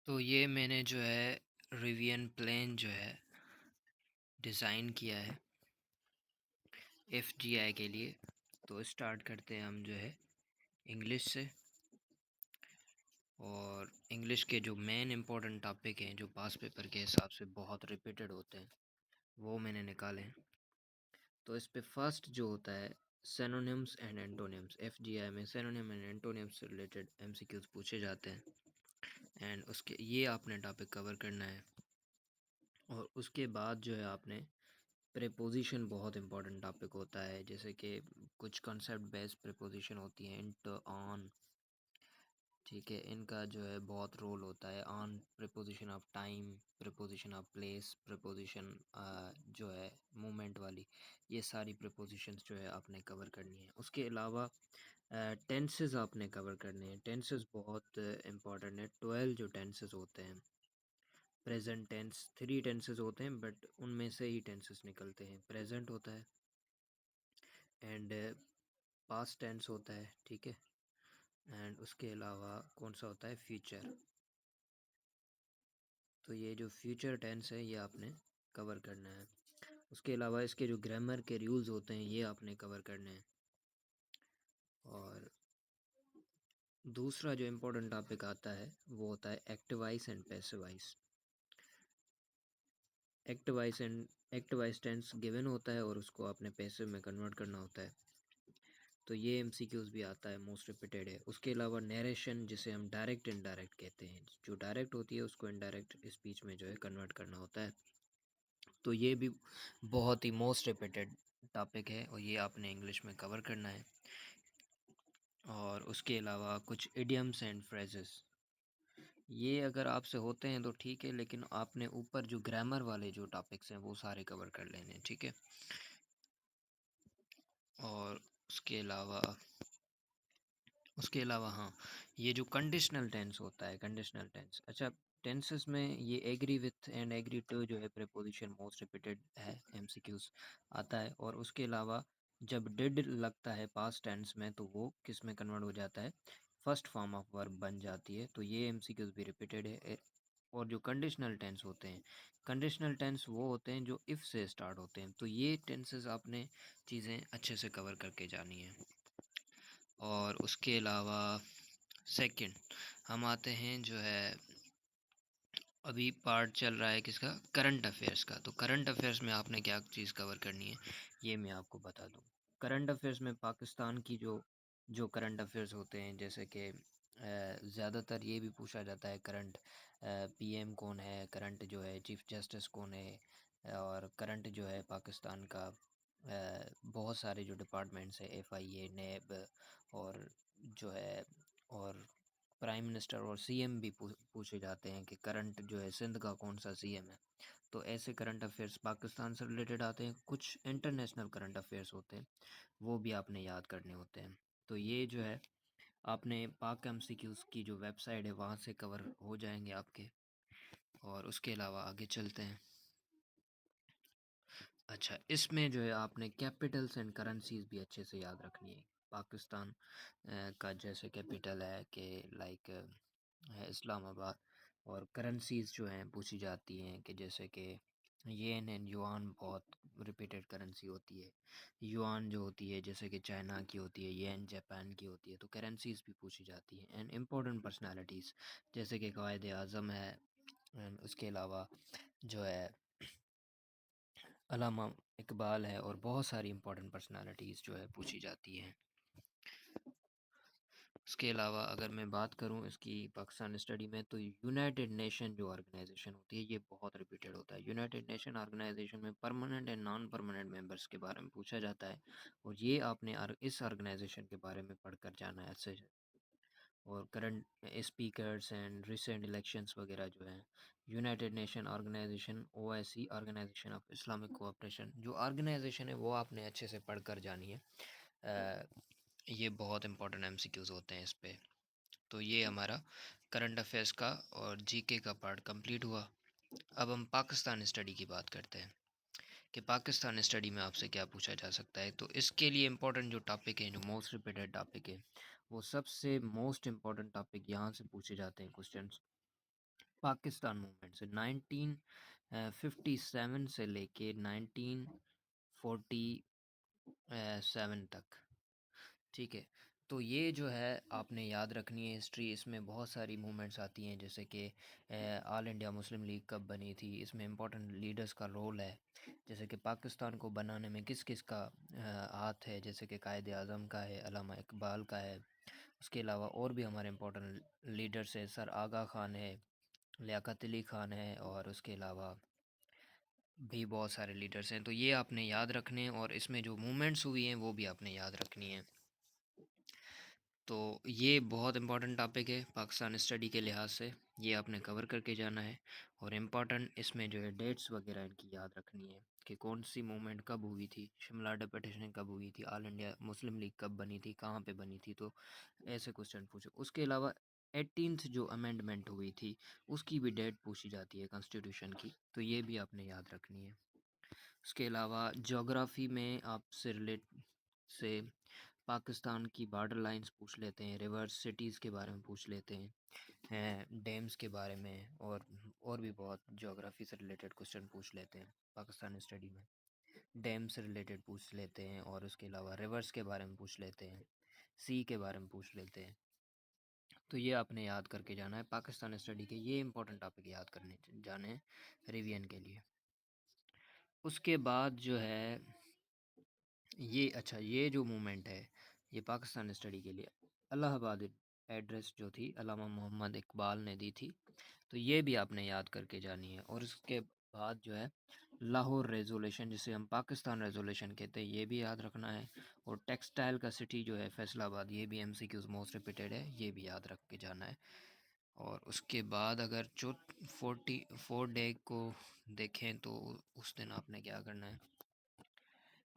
तो ये मैंने जो है रिवियन प्लान जो है डिज़ाइन किया है एफजीआई के लिए। तो स्टार्ट करते हैं हम जो है इंग्लिश से। और इंग्लिश के जो मेन इंपॉर्टेंट टॉपिक हैं जो पास पेपर के हिसाब से बहुत रिपीटेड होते हैं वो मैंने निकाले हैं। तो इस पे फर्स्ट जो होता है सिनोनिम्स एंड एंटोनिम्स। एफजीआई में सिनोनिम एंड एंटोनिम्स से रिलेटेड एमसीक्यूज पूछे जाते हैं एंड उसके ये आपने टॉपिक कवर करना है। और उसके बाद जो है आपने प्रीपोजिशन बहुत इंपॉर्टेंट टॉपिक होता है, जैसे कि कुछ कॉन्सेप्ट बेस्ड प्रीपोजिशन होती हैं, इंट, ऑन। ठीक है, इनका जो है बहुत रोल होता है। On preposition of time, preposition of place, preposition जो है मूवमेंट वाली, ये सारी प्रीपोजिशंस जो है आपने कवर करनी है। उसके अलावा टेंसेस आपने कवर करने हैं। टेंसेस बहुत इंपॉर्टेंट है। 12 जो टेंसेस होते हैं, प्रेजेंट टेंस 3 टेंसेस होते हैं बट उनमें से ही टेंसेस निकलते हैं। प्रेजेंट होता है एंड पास्ट टेंस होता है, ठीक है। एंड उसके अलावा कौन सा होता है, फ्यूचर। तो ये जो फ्यूचर टेंस है ये आपने कवर करना है। उसके अलावा इसके जो ग्रामर के रूल्स होते हैं ये आपने कवर करने हैं। और दूसरा जो इम्पोर्टेंट टॉपिक आता है वो होता है active voice and passive voice. Active voice tense given होता है और उसको आपने पैसिव में कन्वर्ट करना होता है। तो ये एमसीक्यूज भी आता है, मोस्ट रिपीटेड है। उसके अलावा नरेशन, जिसे हम डायरेक्ट इनडायरेक्ट कहते हैं, जो डायरेक्ट होती है उसको इनडायरेक्ट स्पीच में जो है कन्वर्ट करना होता है। तो ये भी बहुत ही मोस्ट रिपीटेड टॉपिक है और ये आपने इंग्लिश में कवर करना है। और उसके अलावा कुछ इडियम्स एंड फ्रेजेस, ये अगर आपसे होते हैं तो ठीक है, लेकिन आपने ऊपर जो ग्रामर वाले जो टॉपिक्स हैं वो सारे कवर कर लेने हैं, ठीक है। और उसके अलावा हाँ, ये जो कंडीशनल टेंस होता है, कंडीशनल टेंस, अच्छा, टेंसेस में ये agree with and agree to जो है प्रीपोजिशन मोस्ट रिपीटेड है, एमसीक्यूज आता है। और उसके अलावा जब डिड लगता है पास्ट टेंस में तो वो किस में कन्वर्ट हो जाता है, फर्स्ट फॉर्म ऑफ वर्ब बन जाती है। तो ये एमसीक्यूज भी रिपीटेड है। और जो कंडीशनल टेंस होते हैं, कंडीशनल टेंस वो होते हैं जो इफ़ से स्टार्ट होते हैं। तो ये टेंसेस आपने चीज़ें अच्छे से कवर करके जानी है। और उसके अलावा सेकंड हम आते हैं जो है, अभी पार्ट चल रहा है किसका, करंट अफेयर्स का। तो करंट अफेयर्स में आपने क्या चीज़ कवर करनी है ये मैं आपको बता दूं। करंट अफेयर्स में पाकिस्तान की जो जो करंट अफेयर्स होते हैं, जैसे कि ज़्यादातर ये भी पूछा जाता है करंट पीएम कौन है, करंट जो है चीफ जस्टिस कौन है, और करंट जो है पाकिस्तान का बहुत सारे जो डिपार्टमेंट्स है, एफआईए, नैब, और जो है, और प्राइम मिनिस्टर और सीएम भी पूछे जाते हैं कि करंट जो है सिंध का कौन सा सीएम है। तो ऐसे करंट अफेयर्स पाकिस्तान से रिलेटेड आते हैं। कुछ इंटरनेशनल करंट अफेयर्स होते हैं वो भी आपने याद करने होते हैं। तो ये जो है आपने पाक एमसीक्यूज़ की जो वेबसाइट है वहाँ से कवर हो जाएंगे आपके। और उसके अलावा आगे चलते हैं। अच्छा, इसमें जो है आपने कैपिटल्स एंड करेंसीज भी अच्छे से याद रखनी है। पाकिस्तान का जैसे कैपिटल है कि लाइक है इस्लामाबाद। और करेंसीज जो हैं पूछी जाती हैं कि जैसे कि येन एंड युआन बहुत रिपीटेड करेंसी होती है। युआन जो होती है जैसे कि चाइना की होती है, येन जापान की होती है। तो करेंसीज भी पूछी जाती हैं। एंड इम्पोर्टेंट पर्सनालिटीज़ जैसे कि कायद आज़म है, एंड उसके अलावा जो है अल्लामा इकबाल है, और बहुत सारी इंपॉर्टेंट पर्सनालिटीज़ जो है पूछी जाती हैं। उसके अलावा अगर मैं बात करूं इसकी पाकिस्तान स्टडी में, तो यूनाइटेड नेशन जो ऑर्गेनाइजेशन होती है ये बहुत रिपीटेड होता है। यूनाइटेड नेशन ऑर्गेनाइजेशन में permanent and non permanent members के बारे में पूछा जाता है। और ये आपने इस ऑर्गेनाइजेशन के बारे में पढ़कर जाना है अच्छे से। और current speakers and recent elections वगैरह जो हैं। United Nation Organisation, OIC, Organisation of Islamic Cooperation, जो ऑर्गेनाइजेशन है वो आपने अच्छे से पढ़कर जानी है। ये बहुत इंपॉर्टेंट एमसीक्यूज होते हैं इस पे। तो ये हमारा करंट अफेयर्स का और जीके का पार्ट कंप्लीट हुआ। अब हम पाकिस्तान स्टडी की बात करते हैं कि पाकिस्तान स्टडी में आपसे क्या पूछा जा सकता है। तो इसके लिए इम्पोर्टेंट जो टॉपिक है, जो मोस्ट रिपीटेड टॉपिक है, वो सबसे मोस्ट इम्पोर्टेंट टॉपिक यहाँ से पूछे जाते हैं क्वेश्चंस। पाकिस्तान मूवमेंट से 1957 से लेके 1947 तक। ठीक है, तो ये जो है आपने याद रखनी है हिस्ट्री। इसमें बहुत सारी मूवमेंट्स आती हैं, जैसे कि ऑल इंडिया मुस्लिम लीग कब बनी थी, इसमें इंपॉर्टेंट लीडर्स का रोल है। जैसे कि पाकिस्तान को बनाने में किस किस का हाथ है, जैसे कि कायद आज़म का है, अल्लामा इकबाल का है। उसके अलावा और भी हमारे इंपॉर्टेंट लीडर्स है, सर आगा खान है, लियाकत अली खान है, और उसके अलावा भी बहुत सारे लीडर्स हैं। तो ये आपने याद रखने हैं, और इसमें जो मूवमेंट्स हुई हैं वो भी आपने याद रखनी है। तो ये बहुत इंपॉर्टेंट टॉपिक है पाकिस्तान स्टडी के लिहाज से, ये आपने कवर करके जाना है। और इम्पॉर्टेंट इसमें जो है डेट्स वगैरह इनकी याद रखनी है कि कौन सी मूवमेंट कब हुई थी, शिमला डेपुटेशन कब हुई थी, ऑल इंडिया मुस्लिम लीग कब बनी थी, कहाँ पे बनी थी। तो ऐसे क्वेश्चन पूछे। उसके अलावा 18th जो अमेंडमेंट हुई थी उसकी भी डेट पूछी जाती है कॉन्स्टिट्यूशन की, तो ये भी आपने याद रखनी है। उसके अलावा ज्योग्राफी में आपसे रिलेट से पाकिस्तान की बॉर्डर लाइंस पूछ लेते हैं, रिवर्स सिटीज़ के बारे में पूछ लेते हैं, डैम्स के बारे में, और भी बहुत ज्योग्राफी से रिलेटेड क्वेश्चन पूछ लेते हैं पाकिस्तान स्टडी में। डैम से रिलेटेड पूछ लेते हैं, और उसके अलावा रिवर्स के बारे में पूछ लेते हैं, सी के बारे में पूछ लेते हैं। तो ये आपने याद करके जाना है पाकिस्तान स्टडी के, ये इंपॉर्टेंट टॉपिक याद करने जाने हैं रिवीजन के लिए। उसके बाद जो है ये, अच्छा, ये जो मूवमेंट है ये पाकिस्तान स्टडी के लिए इलाहाबाद एड्रेस जो थी अल्लामा मोहम्मद इकबाल ने दी थी, तो ये भी आपने याद करके जानी है। और उसके बाद जो है लाहौर रेजोल्यूशन, जिसे हम पाकिस्तान रेजोल्यूशन कहते हैं, ये भी याद रखना है। और टेक्सटाइल का सिटी जो है फैसलाबाद, ये भी MCQs मोस्ट रिपीटेड है, ये भी याद रख के जाना है। और उसके बाद अगर 44 डे को देखें तो उस दिन आपने क्या करना है।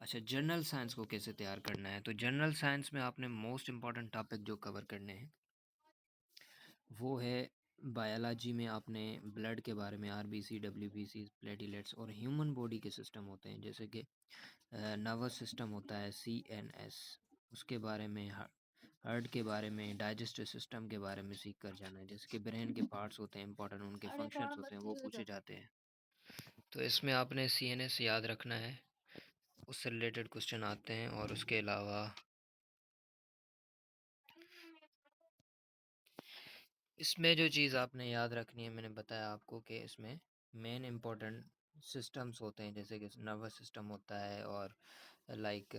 अच्छा, जनरल साइंस को कैसे तैयार करना है, तो जनरल साइंस में आपने मोस्ट इम्पॉर्टेंट टॉपिक जो कवर करने हैं वो है बायोलॉजी में आपने ब्लड के बारे में, RBC, WBC, प्लेटलेट्स, और ह्यूमन बॉडी के सिस्टम होते हैं, जैसे कि नर्वस सिस्टम होता है CNS, उसके बारे में, हार्ट के बारे में, डाइजेस्टिव सिस्टम के बारे में सीख कर जाना है। जैसे कि ब्रेन के पार्ट्स होते हैं इंपॉर्टेंट, उनके फंक्शंस होते हैं, वो पूछे जाते हैं। तो इसमें आपने CNS याद रखना है, उससे रिलेटेड क्वेश्चन आते हैं। और उसके अलावा इसमें जो चीज़ आपने याद रखनी है, मैंने बताया आपको कि इसमें मेन इम्पोर्टेंट सिस्टम्स होते हैं, जैसे कि नर्वस सिस्टम होता है, और लाइक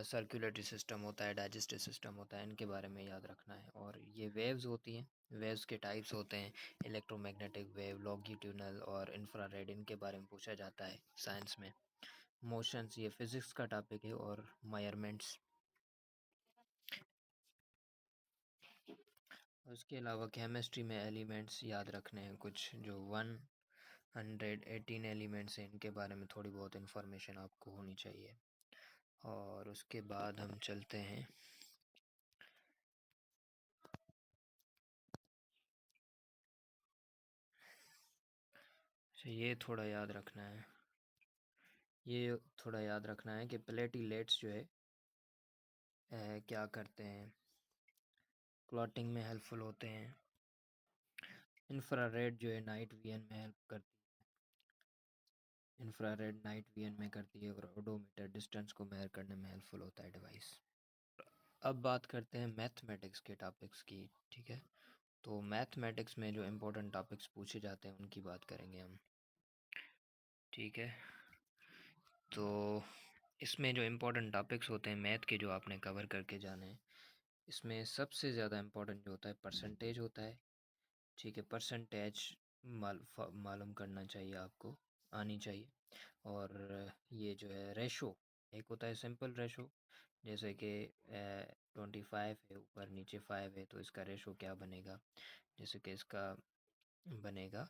सर्कुलेटरी सिस्टम होता है, डाइजेस्टिव सिस्टम होता है, इनके बारे में याद रखना है। और ये वेव्स होती हैं, वेव्स के टाइप्स होते हैं, इलेक्ट्रोमैग्नेटिक वेव, लॉन्गिट्यूडनल और इंफ्रारेड, इनके बारे में पूछा जाता है साइंस में। मोशंस, ये फिज़िक्स का टॉपिक है। और मेजरमेंट्स। उसके अलावा केमिस्ट्री में एलिमेंट्स याद रखने हैं कुछ, जो 118 एलिमेंट्स हैं, इनके बारे में थोड़ी बहुत इंफॉर्मेशन आपको होनी चाहिए। और उसके बाद हम चलते हैं, अच्छा, ये थोड़ा याद रखना है कि प्लेटलेट्स जो है क्या करते हैं, क्लॉटिंग में हेल्पफुल होते हैं। इंफ्रारेड जो है नाइट विजन में हेल्प करती है, इंफ्रारेड नाइट विजन में करती है। और ओडोमीटर डिस्टेंस को मेजर करने में हेल्पफुल होता है डिवाइस। अब बात करते हैं मैथमेटिक्स के टॉपिक्स की। ठीक है, तो मैथमेटिक्स में जो इम्पोर्टेंट टॉपिक्स पूछे जाते हैं उनकी बात करेंगे हम। ठीक है, तो इसमें जो इम्पोर्टेंट टॉपिक्स होते हैं मैथ के, जो आपने कवर करके जाने हैं, इसमें सबसे ज़्यादा इम्पोर्टेंट जो होता है परसेंटेज होता है। ठीक है, परसेंटेज मालूम करना चाहिए आपको, आनी चाहिए। और ये जो है रेशो, एक होता है सिंपल रेशो, जैसे कि 25 है, ऊपर नीचे 5 है, तो इसका रेशो क्या बनेगा। जैसे कि इसका बनेगा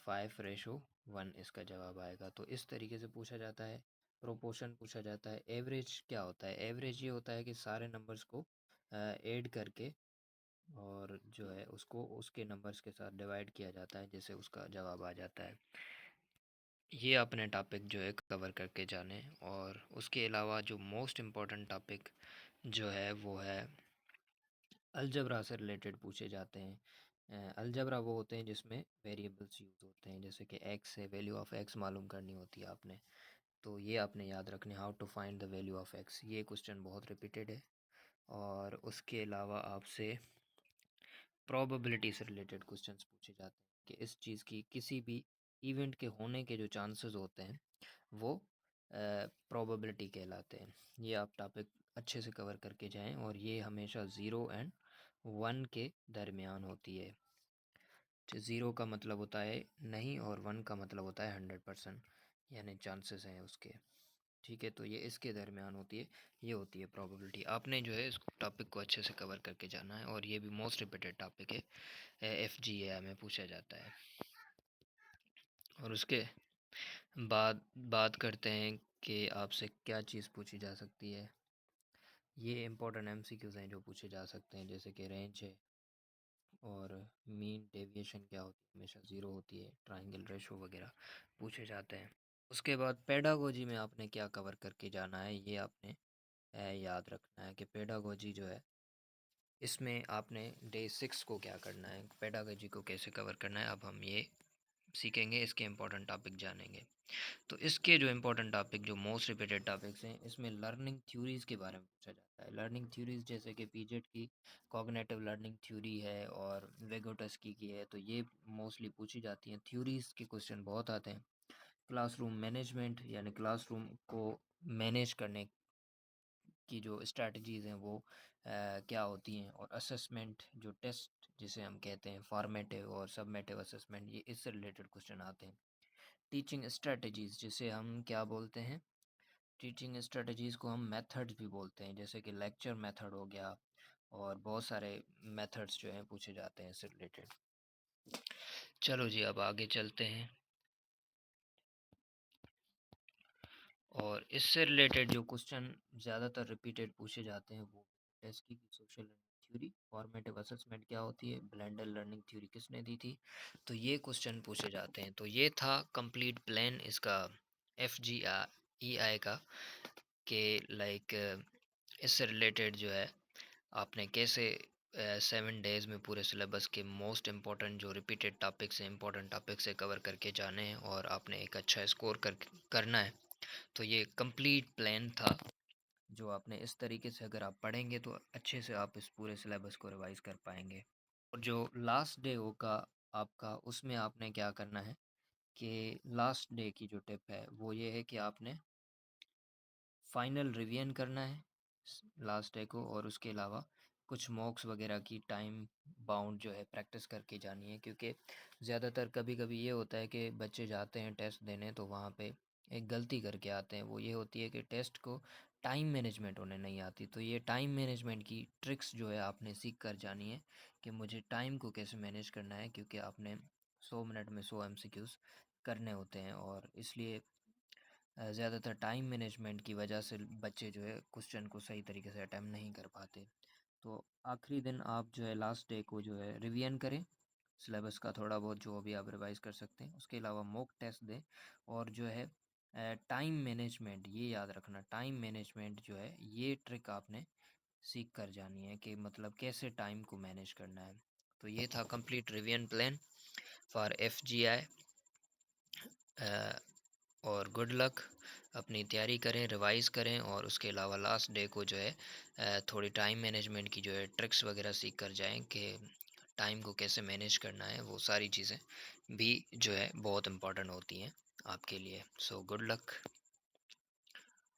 5:1, इसका जवाब आएगा। तो इस तरीके से पूछा जाता है। प्रोपोर्शन पूछा जाता है। एवरेज क्या होता है, एवरेज ये होता है कि सारे नंबर्स को ऐड करके, और जो है उसको उसके नंबर्स के साथ डिवाइड किया जाता है, जिससे उसका जवाब आ जाता है। ये अपने टॉपिक जो है कवर करके जाने। और उसके अलावा जो मोस्ट इम्पॉर्टेंट टॉपिक जो है वो है अलजबरा से रिलेटेड पूछे जाते हैं। अलजेब्रा वो होते हैं जिसमें वेरिएबल्स यूज़ होते हैं, जैसे कि एक्स है, वैल्यू ऑफ एक्स मालूम करनी होती है आपने। तो ये आपने याद रखने, how to find the value of x, ये क्वेश्चन बहुत रिपीटेड है। और उसके अलावा आपसे प्रोबेबिलिटी से रिलेटेड क्वेश्चंस पूछे जाते हैं कि इस चीज़ की किसी भी इवेंट के होने के जो चांसेस होते हैं वो प्रोबेबिलिटी कहलाते हैं। ये आप टॉपिक अच्छे से कवर करके जाएं, और ये हमेशा 0 और 1 के दरमियान होती है। 0 का मतलब होता है नहीं, और 1 का मतलब होता है 100%, यानी चांसेस हैं उसके। ठीक है, तो ये इसके दरमियान होती है, ये होती है प्रोबेबिलिटी। आपने जो है इस टॉपिक को अच्छे से कवर करके जाना है, और ये भी मोस्ट रिपीटेड टॉपिक है, FGA में पूछा जाता है। और उसके बाद बात करते हैं कि आपसे क्या चीज़ पूछी जा सकती है। ये इंपॉर्टेंट MCQs हैं जो पूछे जा सकते हैं, जैसे कि रेंज है, और मीन डेविएशन क्या होती है, हमेशा 0 होती है, ट्रायंगल रेशो वगैरह पूछे जाते हैं। उसके बाद पेडागोजी में आपने क्या कवर करके जाना है, ये आपने याद रखना है कि पेडागोजी जो है, इसमें आपने डे 6 को क्या करना है, पेडागोजी को कैसे कवर करना है, अब हम ये सीखेंगे, इसके इंपॉर्टेंट टॉपिक जानेंगे। तो इसके जो इंपॉर्टेंट टॉपिक, जो मोस्ट रिपीटेड टॉपिक्स हैं, इसमें लर्निंग थ्योरीज़ के बारे में पूछा जाता है। लर्निंग थ्योरीज़ जैसे कि पीजेट की कॉग्निटिव लर्निंग थ्योरी है, और वेगोटस्की की है, तो ये मोस्टली पूछी जाती हैं। थ्योरीज़ के क्वेश्चन बहुत आते हैं। क्लासरूम मैनेजमेंट, यानी क्लासरूम को मैनेज करने की जो स्ट्रैटेजीज़ हैं वो क्या होती हैं, और असेसमेंट जो टेस्ट जिसे हम कहते हैं, फॉर्मेटिव और सबमेटिव असेसमेंट, ये इससे रिलेटेड क्वेश्चन आते हैं। टीचिंग स्ट्रेटजीज़ जिसे हम क्या बोलते हैं, टीचिंग स्ट्रेटजीज़ को हम मेथड्स भी बोलते हैं, जैसे कि लेक्चर मेथड हो गया, और बहुत सारे मेथड्स जो हैं पूछे जाते हैं इससे रिलेटेड। चलो जी, अब आगे चलते हैं, और इससे रिलेटेड जो क्वेश्चन ज़्यादातर रिपीटेड पूछे जाते हैं वो टेस्ट की social learning theory, formative assessment क्या होती है, ब्लेंडर लर्निंग थ्योरी किसने दी थी, तो ये क्वेश्चन पूछे जाते हैं। तो ये था कंप्लीट प्लान इसका, FGEI का, के लाइक इससे रिलेटेड जो है आपने कैसे 7 डेज़ में पूरे सिलेबस के मोस्ट इम्पॉर्टेंट जो रिपीटेड टॉपिक्स हैं, इंपॉर्टेंट टॉपिक्स से कवर करके जाने हैं, और आपने एक अच्छा स्कोर करना है। तो ये कंप्लीट प्लान था, जो आपने इस तरीके से अगर आप पढ़ेंगे तो अच्छे से आप इस पूरे सिलेबस को रिवाइज कर पाएंगे। और जो लास्ट डे होगा आपका, उसमें आपने क्या करना है कि लास्ट डे की जो टिप है वो ये है कि आपने फाइनल रिवीजन करना है लास्ट डे को, और उसके अलावा कुछ मॉक्स वगैरह की टाइम बाउंड जो है प्रैक्टिस करके जानी है, क्योंकि ज़्यादातर कभी कभी ये होता है कि बच्चे जाते हैं टेस्ट देने, तो वहाँ पे एक गलती करके आते हैं, वो ये होती है कि टेस्ट को टाइम मैनेजमेंट उन्हें नहीं आती। तो ये टाइम मैनेजमेंट की ट्रिक्स जो है आपने सीख कर जानी है कि मुझे टाइम को कैसे मैनेज करना है, क्योंकि आपने 100 मिनट में 100 MCQs करने होते हैं, और इसलिए ज़्यादातर टाइम मैनेजमेंट की वजह से बच्चे जो है क्वेश्चन को सही तरीके से अटैम्प्ट नहीं कर पाते। तो आखिरी दिन आप जो है लास्ट डे को जो है रिवीजन करें सिलेबस का, थोड़ा बहुत जो भी आप रिवाइज कर सकते हैं, उसके अलावा मॉक टेस्ट दें, और जो है टाइम मैनेजमेंट, ये याद रखना, टाइम मैनेजमेंट जो है ये ट्रिक आपने सीख कर जानी है कि मतलब कैसे टाइम को मैनेज करना है। तो ये था complete revision plan for FGI, और गुड लक, अपनी तैयारी करें, रिवाइज़ करें, और उसके अलावा लास्ट डे को जो है थोड़ी टाइम मैनेजमेंट की जो है ट्रिक्स वगैरह सीख कर जाएं कि टाइम को कैसे मैनेज करना है, वो सारी चीज़ें भी जो है बहुत इम्पोर्टेंट होती हैं आपके लिए। So good luck.